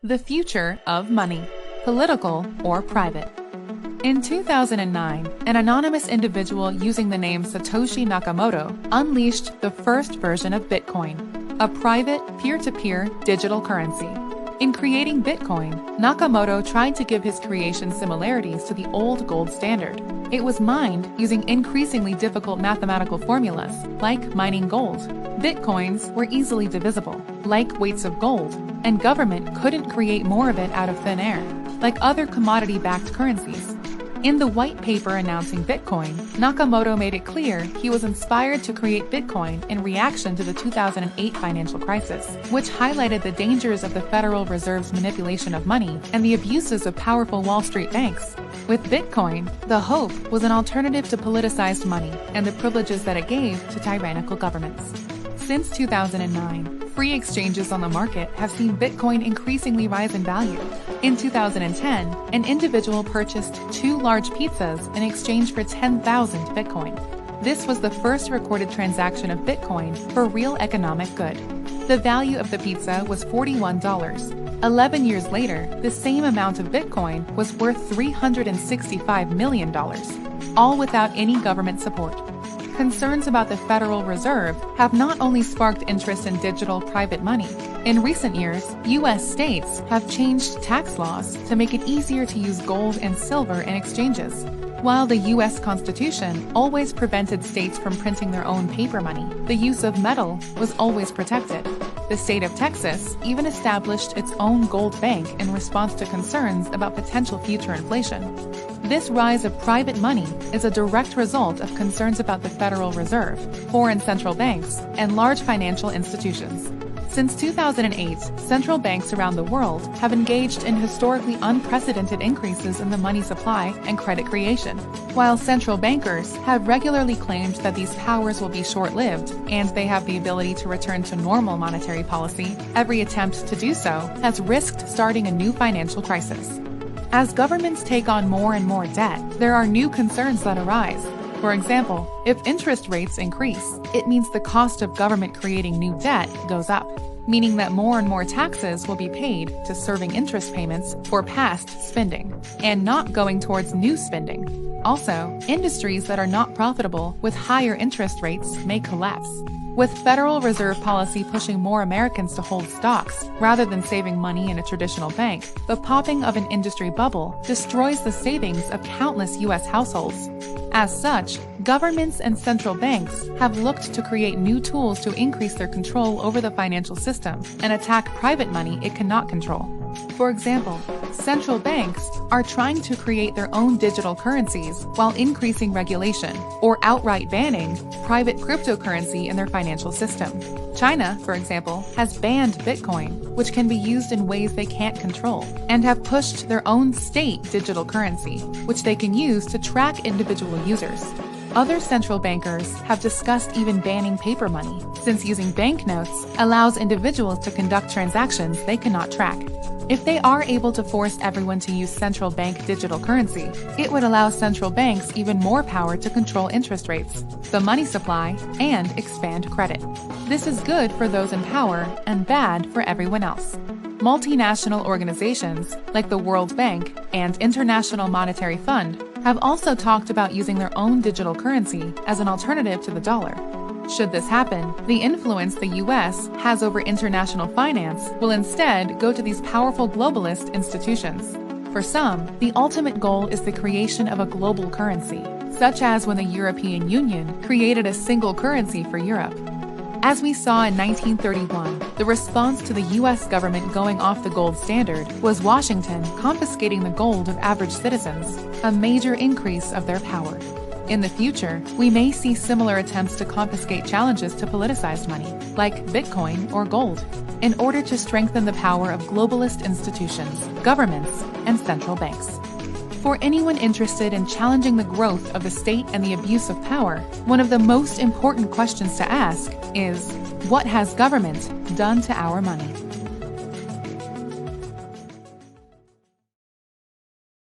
The future of money, political or private. In 2009, an anonymous individual using the name Satoshi Nakamoto unleashed the first version of Bitcoin, a private, peer-to-peer digital currency. In creating Bitcoin, Nakamoto tried to give his creation similarities to the old gold standard. It was mined using increasingly difficult mathematical formulas, like mining gold. Bitcoins were easily divisible, like weights of gold, and government couldn't create more of it out of thin air, like other commodity-backed currencies. In the white paper announcing Bitcoin, Nakamoto made it clear he was inspired to create Bitcoin in reaction to the 2008 financial crisis, which highlighted the dangers of the Federal Reserve's manipulation of money and the abuses of powerful Wall Street banks. With Bitcoin, the hope was an alternative to politicized money and the privileges that it gave to tyrannical governments. Since 2009, free exchanges on the market have seen Bitcoin increasingly rise in value. In 2010, an individual purchased 2 large pizzas in exchange for 10,000 Bitcoin. This was the first recorded transaction of Bitcoin for real economic good. The value of the pizza was $41. 11 years later, the same amount of Bitcoin was worth $365 million, all without any government support. Concerns about the Federal Reserve have not only sparked interest in digital private money. In recent years, U.S. states have changed tax laws to make it easier to use gold and silver in exchanges. While the U.S. Constitution always prevented states from printing their own paper money, the use of metal was always protected. The state of Texas even established its own gold bank in response to concerns about potential future inflation. This rise of private money is a direct result of concerns about the Federal Reserve, foreign central banks, and large financial institutions. Since 2008, central banks around the world have engaged in historically unprecedented increases in the money supply and credit creation. While central bankers have regularly claimed that these powers will be short-lived and they have the ability to return to normal monetary policy, every attempt to do so has risked starting a new financial crisis. As governments take on more and more debt, there are new concerns that arise. For example, if interest rates increase, it means the cost of government creating new debt goes up, meaning that more and more taxes will be paid to serving interest payments for past spending, and not going towards new spending. Also, industries that are not profitable with higher interest rates may collapse. With Federal Reserve policy pushing more Americans to hold stocks rather than saving money in a traditional bank, the popping of an industry bubble destroys the savings of countless U.S. households. As such, governments and central banks have looked to create new tools to increase their control over the financial system and attack private money it cannot control. For example, central banks are trying to create their own digital currencies while increasing regulation or outright banning private cryptocurrency in their financial system. China, for example, has banned Bitcoin, which can be used in ways they can't control, and have pushed their own state digital currency, which they can use to track individual users. Other central bankers have discussed even banning paper money, since using banknotes allows individuals to conduct transactions they cannot track. If they are able to force everyone to use central bank digital currency, it would allow central banks even more power to control interest rates, the money supply, and expand credit. This is good for those in power and bad for everyone else. Multinational organizations like the World Bank and International Monetary Fund have also talked about using their own digital currency as an alternative to the dollar. Should this happen, the influence the U.S. has over international finance will instead go to these powerful globalist institutions. For some, the ultimate goal is the creation of a global currency, such as when the European Union created a single currency for Europe. As we saw in 1931, the response to the U.S. government going off the gold standard was Washington confiscating the gold of average citizens, a major increase of their power. In the future, we may see similar attempts to confiscate challenges to politicized money, like Bitcoin or gold, in order to strengthen the power of globalist institutions, governments, and central banks. For anyone interested in challenging the growth of the state and the abuse of power, one of the most important questions to ask is, what has government done to our money?